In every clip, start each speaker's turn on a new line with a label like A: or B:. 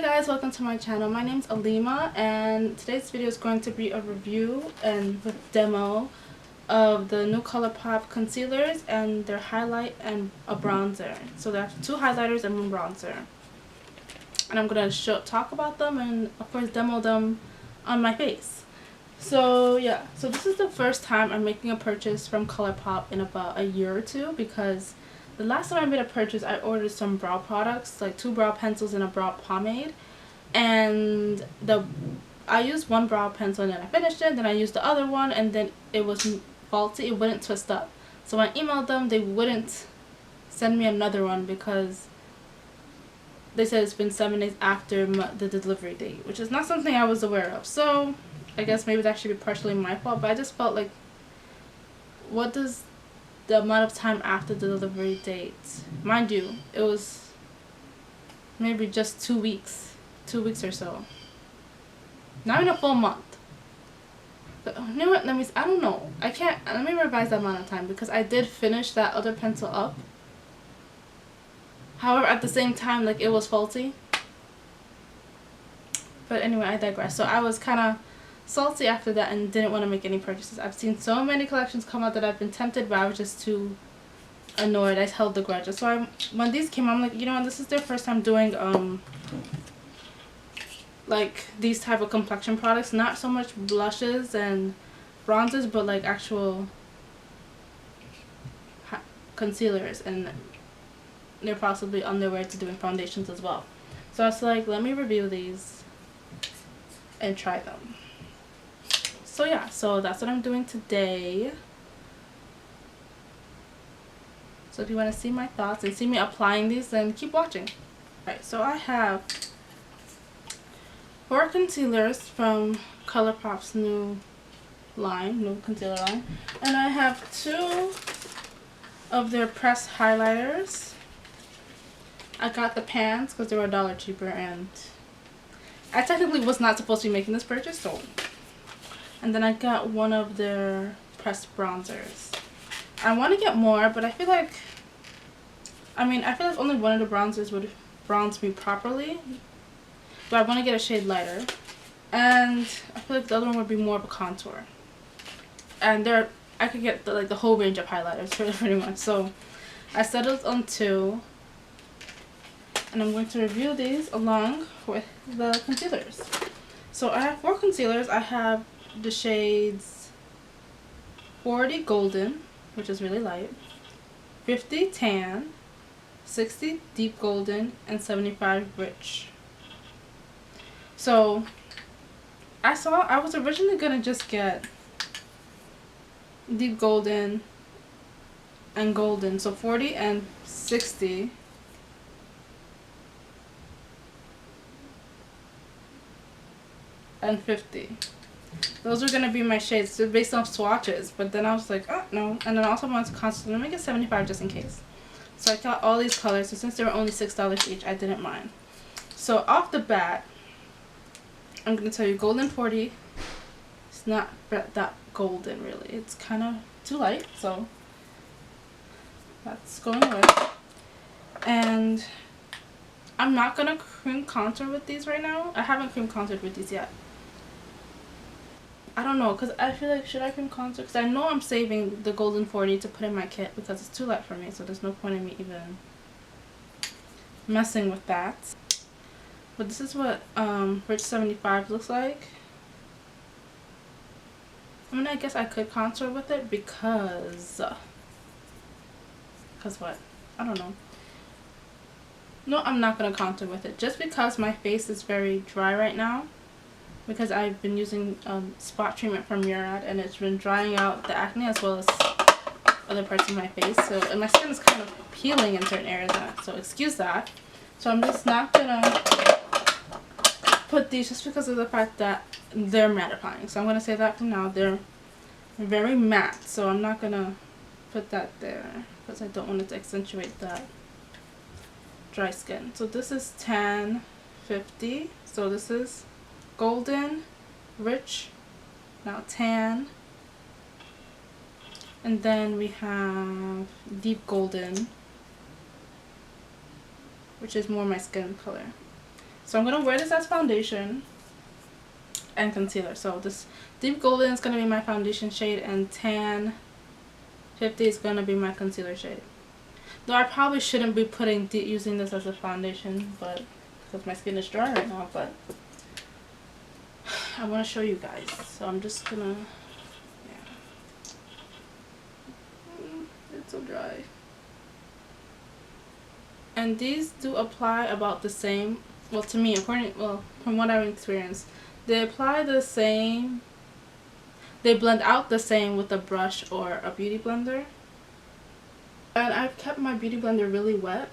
A: guys, welcome to my channel. My name's Alima and today's video is going to be a review and with demo of the new Colourpop concealers and their highlight and a bronzer. So there's 2 highlighters and 1 bronzer. And I'm going to talk about them and of course demo them on my face. So yeah, so this is the first time I'm making a purchase from Colourpop in about a year or 2 because the last time I made a purchase, I ordered some brow products, like 2 brow pencils and a brow pomade. And I used 1 brow pencil and then I finished it. Then I used the other one and then it was faulty. It wouldn't twist up. So when I emailed them, they wouldn't send me another one because they said it's been 7 days after the delivery date, which is not something I was aware of. So I guess maybe that should be partially my fault, but I just felt like, what does the amount of time after the delivery date, mind you, it was maybe just 2 weeks or so, not even a full month. But you know what, I don't know, let me revise that amount of time because I did finish that other pencil up. However, at the same time, like, it was faulty. But anyway, I digress. So I was kind of salty after that and didn't want to make any purchases. I've seen so many collections come out that I've been tempted, but I was just too annoyed. I held the grudge. So when these came out, I'm like, you know what, this is their first time doing like these type of complexion products, not so much blushes and bronzers, but like actual concealers, and they're possibly on their way to doing foundations as well. So I was like, let me review these and try them. So yeah, so that's what I'm doing today. So if you want to see my thoughts and see me applying these, then keep watching. Alright, so I have 4 concealers from Colourpop's new concealer line. And I have 2 of their pressed highlighters. I got the pans because they were $1 cheaper, and I technically was not supposed to be making this purchase, so. And then I got 1 of their pressed bronzers. I want to get more, but I feel like only 1 of the bronzers would bronze me properly. But I want to get a shade lighter. And I feel like the other one would be more of a contour. And I could get the whole range of highlighters pretty much. So I settled on 2. And I'm going to review these along with the concealers. So I have 4 concealers. I have the shades 40 Golden, which is really light, 50 Tan, 60 Deep Golden, and 75 Rich. So I was originally going to just get Deep Golden and Golden, so 40 and 60. And 50. Those are going to be my shades based off swatches, but then I was like, oh no. And then I also wanted to constantly let me get 75 just in case. So I got all these colors, so since they were only $6 each, I didn't mind. So off the bat, I'm going to tell you Golden 40. It's not that golden really. It's kind of too light, so that's going away. And I'm not going to cream contour with these right now. I haven't cream contoured with these yet. I don't know, because I feel like, should I cream contour? Because I know I'm saving the Golden 40 to put in my kit because it's too light for me, so there's no point in me even messing with that. But this is what Rich 75 looks like. I guess I could contour with it because what? I don't know. No, I'm not going to contour with it just because my face is very dry right now. Because I've been using spot treatment from Murad, and it's been drying out the acne as well as other parts of my face. So, and my skin is kind of peeling in certain areas, so excuse that. So I'm just not gonna put these just because of the fact that they're mattifying. So I'm gonna say that from now. They're very matte, so I'm not gonna put that there because I don't want it to accentuate that dry skin. So this is Tan 50. So this is Golden, Rich, now Tan, and then we have Deep Golden, which is more my skin color. So I'm going to wear this as foundation and concealer. So this deep golden is going to be my foundation shade, and tan 50 is going to be my concealer shade. Though I probably shouldn't be using this as a foundation, but because my skin is dry right now, but I want to show you guys. So I'm just going to, it's so dry. And these do apply about the same. Well, to me, from what I've experienced, they apply the same. They blend out the same with a brush or a beauty blender. And I've kept my beauty blender really wet.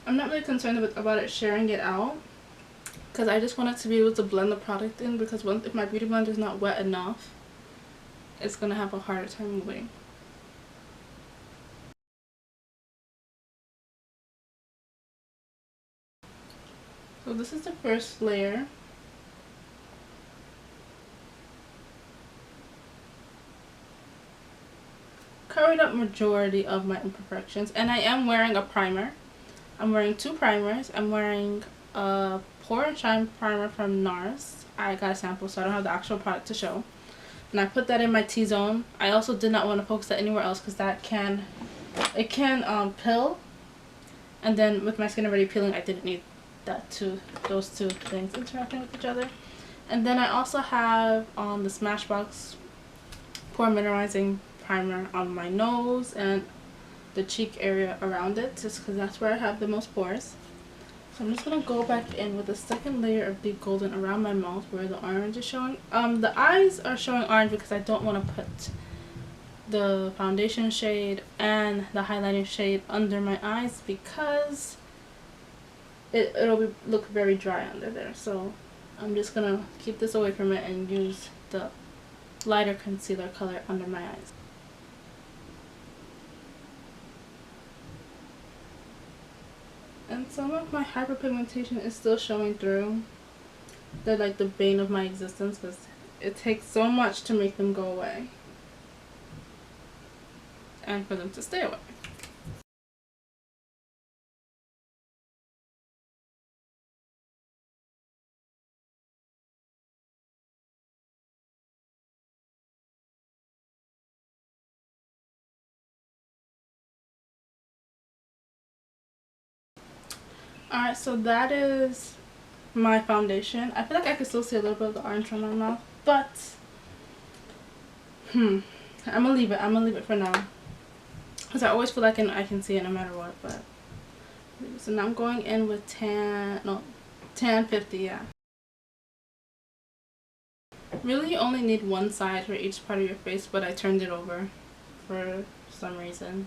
A: I'm not really concerned about it sharing it out, because I just want it to be able to blend the product in, because if my beauty blender is not wet enough, it's going to have a harder time moving. So this is the first layer. Covered up majority of my imperfections, and I am wearing a primer. I'm wearing 2 primers. I'm wearing a Pore and Shine primer from NARS. I got a sample, so I don't have the actual product to show. And I put that in my T-zone. I also did not want to focus that anywhere else, because that can pill. And then with my skin already peeling, I didn't need those two things interacting with each other. And then I also have on the Smashbox pore minimizing primer on my nose and the cheek area around it, just because that's where I have the most pores. So I'm just going to go back in with a second layer of deep golden around my mouth where the orange is showing. The eyes are showing orange because I don't want to put the foundation shade and the highlighting shade under my eyes, because it'll look very dry under there. So I'm just going to keep this away from it and use the lighter concealer color under my eyes. And some of my hyperpigmentation is still showing through. They're like the bane of my existence, because it takes so much to make them go away and for them to stay away. Alright, so that is my foundation. I feel like I can still see a little bit of the orange on my mouth, but I'm gonna leave it. I'm gonna leave it for now, because I always feel like I can see it no matter what. But so now I'm going in with tan 50, yeah. Really, you only need one side for each part of your face, but I turned it over for some reason.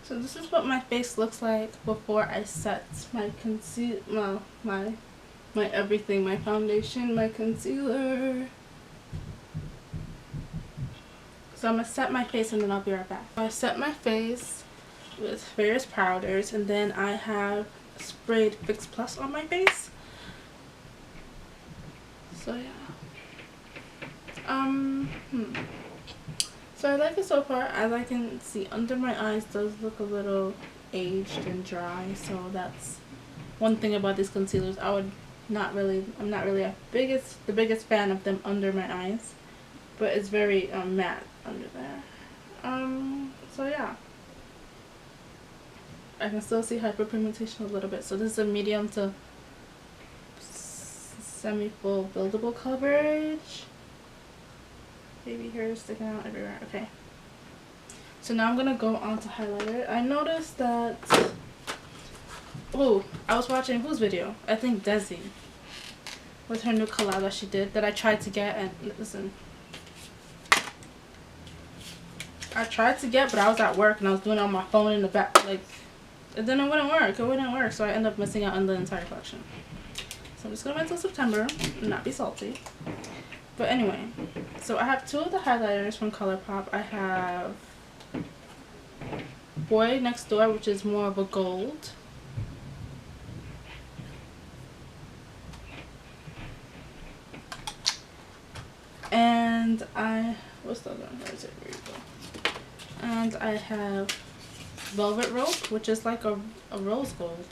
A: So this is what my face looks like before I set my my everything, my foundation, my concealer. So I'm gonna set my face and then I'll be right back. I set my face with various powders, and then I have sprayed Fix Plus on my face. So yeah. So I like it so far. As I can see, under my eyes does look a little aged and dry, so that's one thing about these concealers. I'm not really the biggest fan of them under my eyes, but it's very matte under there. So yeah, I can still see hyperpigmentation a little bit. So this is a medium to semi-full buildable coverage. Baby hair is sticking out everywhere. Okay. So now I'm gonna go on to highlighter. I noticed that. Oh, I was watching whose video? I think Desi. with her new collab that she did, that I tried to get. And listen, I tried to get, but I was at work and I was doing it on my phone in the back. Like, it wouldn't work. It wouldn't work. So I ended up missing out on the entire collection. So I'm just gonna wait until September and not be salty. But anyway, so I have two of the highlighters from Colourpop. I have Boy Next Door, which is more of a gold. And what's the other one? Where is it? Where you go? And I have Velvet Rope, which is like a rose gold.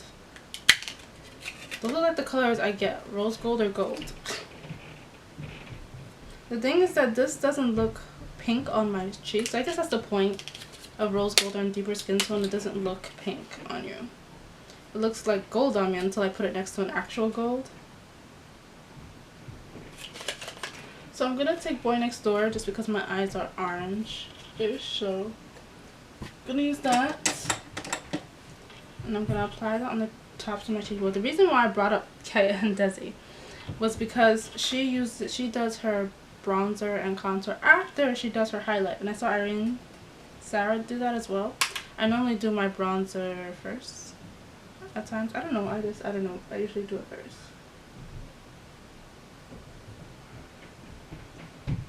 A: Those are like the colors I get, rose gold or gold. The thing is that this doesn't look pink on my cheeks. I guess that's the point of rose gold and deeper skin tone. It doesn't look pink on you. It looks like gold on me until I put it next to an actual gold. So I'm gonna take Boy Next Door just because my eyes are orange-ish. So I'm gonna use that. And I'm gonna apply that on the tops of my cheekbone. The reason why I brought up Kaya and Desi was because she does her bronzer and contour after she does her highlight, and I saw Sarah do that as well. I normally do my bronzer first at times. I don't know, I don't know, I usually do it first.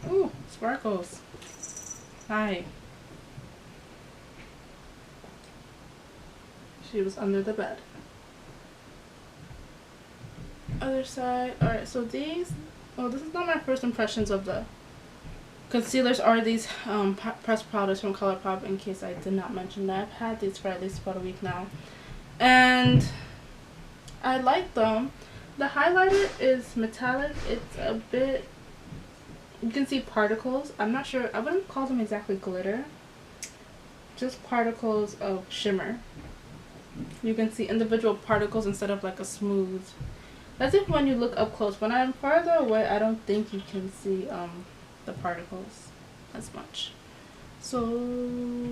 A: Ooh, sparkles. Hi. She was under the bed. Other side. Alright, so these, this is not my first impressions of the concealers, are these pressed powders from Colourpop, in case I did not mention that. I've had these for at least about a week now, and I like them. The highlighter is metallic. It's a bit, you can see particles. I'm not sure, I wouldn't call them exactly glitter, just particles of shimmer. You can see individual particles instead of like a smooth. That's if when you look up close. When I'm farther away, I don't think you can see the particles as much. So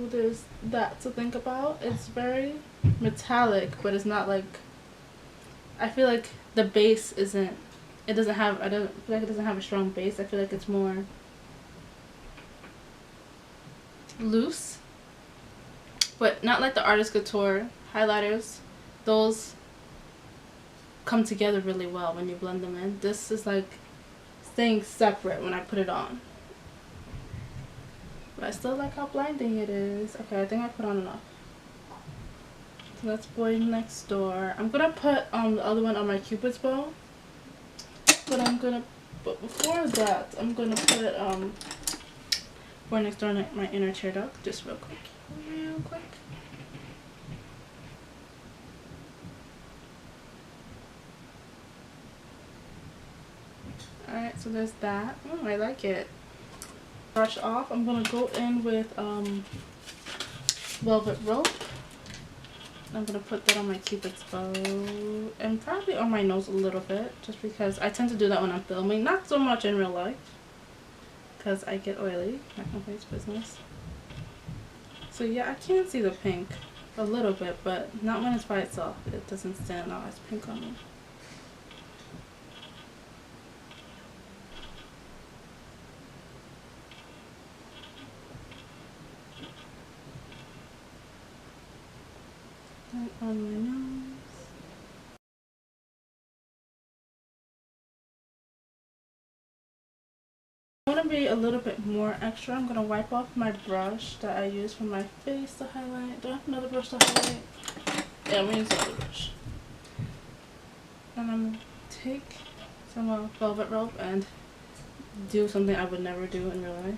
A: there's that to think about. It's very metallic, but it's not like, I feel like the base isn't, I don't feel like it doesn't have a strong base. I feel like it's more loose, but not like the Artist Couture highlighters. Those come together really well when you blend them in. This is like staying separate when I put it on, but I still like how blinding it is. Okay, I think I put on enough. So that's Boy Next Door. I'm gonna put the other one on my Cupid's bow, but before that I'm gonna put Boy Next Door on my inner tear duct, just real quick. Alright, so there's that. I like it. Brush off. I'm gonna go in with Velvet Rope. I'm gonna put that on my Cupid's bow and probably on my nose a little bit, just because I tend to do that when I'm filming. Not so much in real life, because I get oily. Not my face business. So yeah, I can see the pink a little bit, but not when it's by itself. It doesn't stand out as pink on me. On my nose. I want to be a little bit more extra. I'm going to wipe off my brush that I use for my face to highlight. Do I have another brush to highlight? Yeah, I'm going to use another brush. And I'm going to take some Velvet Rope and do something I would never do in real life.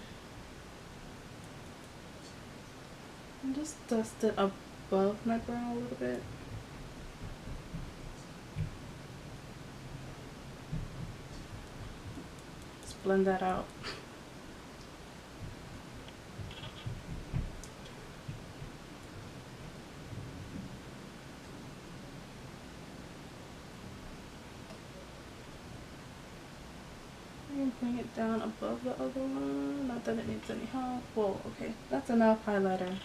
A: And just dust it above my brow a little bit. Just blend that out. And bring it down above the other one. Not that it needs any help. Whoa, okay. That's enough highlighter.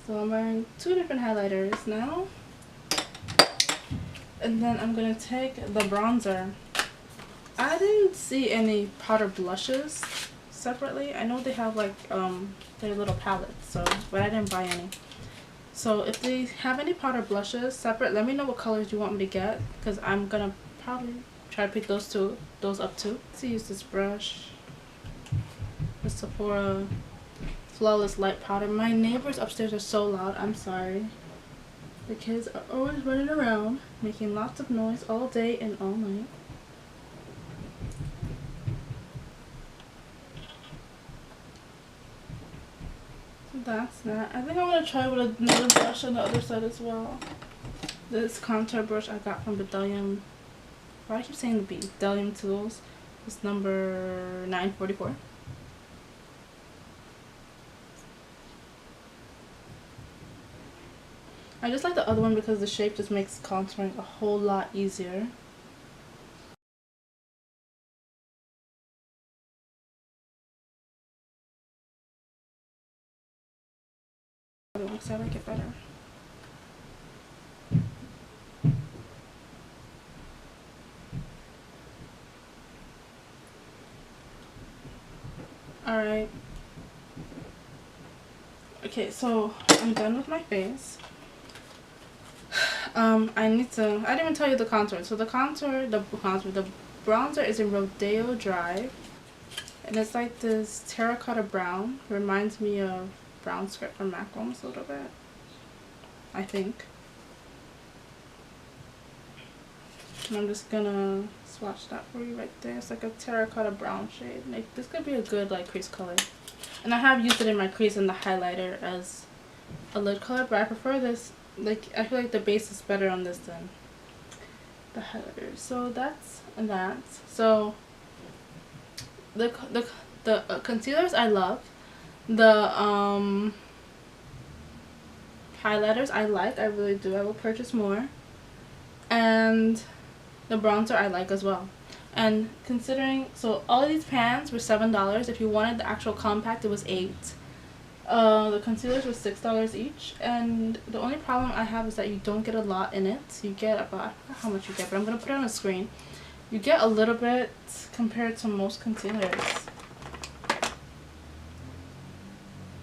A: So I'm wearing two different highlighters now. And then I'm going to take the bronzer I didn't see any powder blushes separately. I know they have like their little palettes, so, but I didn't buy any. So if they have any powder blushes separate, let me know what colors you want me to get, because I'm gonna probably try to pick those up too. Let's use this brush, the Sephora Flawless Light Powder. My neighbors upstairs are so loud. I'm sorry. The kids are always running around, making lots of noise all day and all night. So that's that. I think I'm gonna try with another brush on the other side as well. This contour brush I got from Bedelium. Why do I keep saying the B? Bedelium Tools. It's number 944. I just like the other one because the shape just makes contouring a whole lot easier. Looks I like it better. Alright. Okay, so I'm done with my face. I didn't even tell you the contour. So the bronzer is in Rodeo Drive. And it's like this terracotta brown. Reminds me of brown skirt from MAC almost a little bit, I think. And I'm just gonna swatch that for you right there. It's like a terracotta brown shade. Like, this could be a good like crease color. And I have used it in my crease and the highlighter as a lid color, but I prefer this. Like, I feel like the base is better on this than the highlighter. So that's that. So the concealers I love. The highlighters I like. I really do. I will purchase more. And the bronzer I like as well. And considering, so all of these pans were $7. If you wanted the actual compact, it was $8. The concealers were $6 each, and the only problem I have is that you don't get a lot in it. You get about, I forgot how much you get, but I'm gonna put it on the screen. You get a little bit compared to most concealers.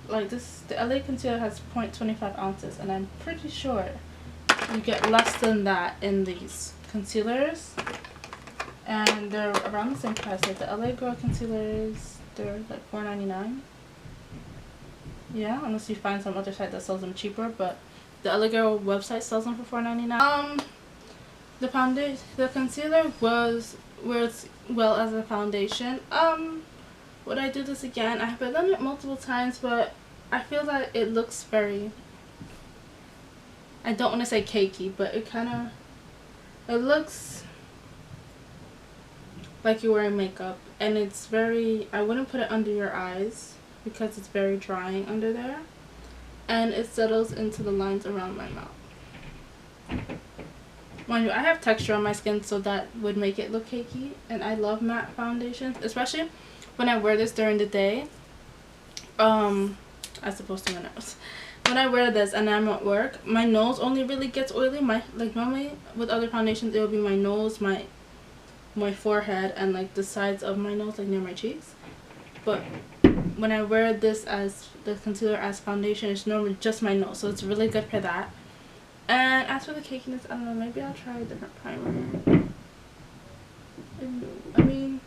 A: Like this, the LA concealer has 0.25 ounces, and I'm pretty sure you get less than that in these concealers, and they're around the same price. Like the LA Girl concealers, they're like $4.99. Yeah, unless you find some other site that sells them cheaper, but the LA Girl website sells them for $4.99. The concealer works well as a foundation. Would I do this again? I've done it multiple times, but I feel that it looks very, I don't want to say cakey, but it looks like you're wearing makeup, and it's very, I wouldn't put it under your eyes because it's very drying under there, and it settles into the lines around my mouth. Mind you, I have texture on my skin, so that would make it look cakey, and I love matte foundations, especially when I wear this during the day. As opposed to my nose. When I wear this and I'm at work, my nose only really gets oily. Like normally with other foundations, it will be my nose, my forehead, and like the sides of my nose, like near my cheeks. But when I wear this as the concealer as foundation, it's normally just my nose, so it's really good for that. And as for the cakiness, I don't know, maybe I'll try a different primer. I mean,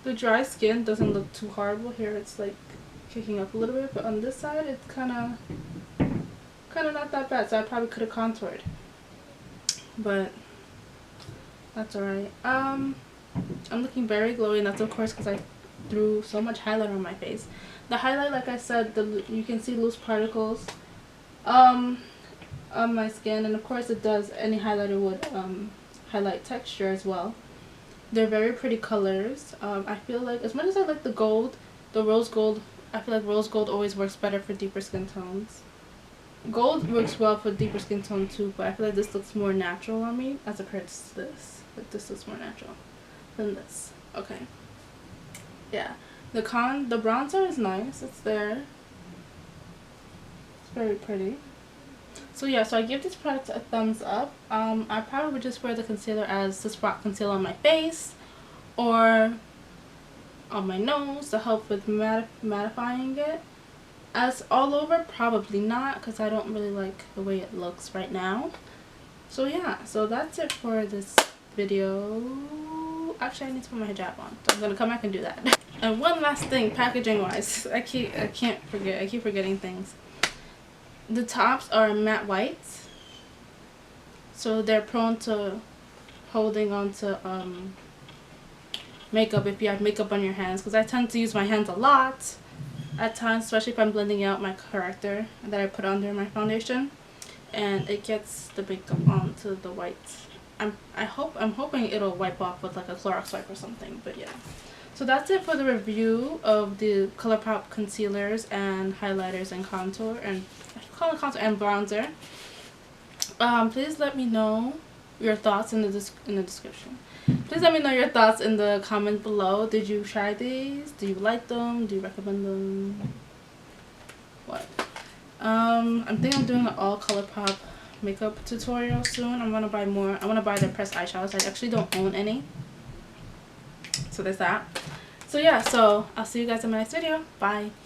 A: the dry skin doesn't look too horrible here. It's like kicking up a little bit, but on this side it's kind of not that bad, so I probably could have contoured, but that's alright. I'm looking very glowy, and that's of course because I threw so much highlight on my face. The highlight, like I said, you can see loose particles on my skin, and of course it does, any highlighter would highlight texture as well. They're very pretty colors. I feel like, as much as I like the gold, the rose gold, I feel like rose gold always works better for deeper skin tones. Gold works well for deeper skin tone too, but I feel like this looks more natural on me as opposed to this. Like, this looks more natural than this. Okay. Yeah. The bronzer is nice. It's there. It's very pretty. So yeah, so I give this product a thumbs up. I probably would just wear the concealer as the spot concealer on my face, or on my nose to help with mattifying it. As all over, probably not, because I don't really like the way it looks right now. So yeah, so that's it for this video. Actually, I need to put my hijab on, so I'm gonna come back and do that. And one last thing, packaging wise, I keep forgetting things. The tops are matte whites, so they're prone to holding onto makeup if you have makeup on your hands, because I tend to use my hands a lot at times, especially if I'm blending out my corrector that I put under my foundation, and it gets the makeup onto the whites. I'm hoping it'll wipe off with like a Clorox wipe or something, but yeah. So that's it for the review of the Colourpop concealers and highlighters and contour and bronzer. Please let me know your thoughts in the description. Please let me know your thoughts in the comment below. Did you try these? Do you like them? Do you recommend them? What? I think I'm doing an all Colourpop makeup tutorial soon. I'm gonna buy more. I want to buy their pressed eyeshadows. I actually don't own any. So there's that. So yeah, so I'll see you guys in my next video. Bye.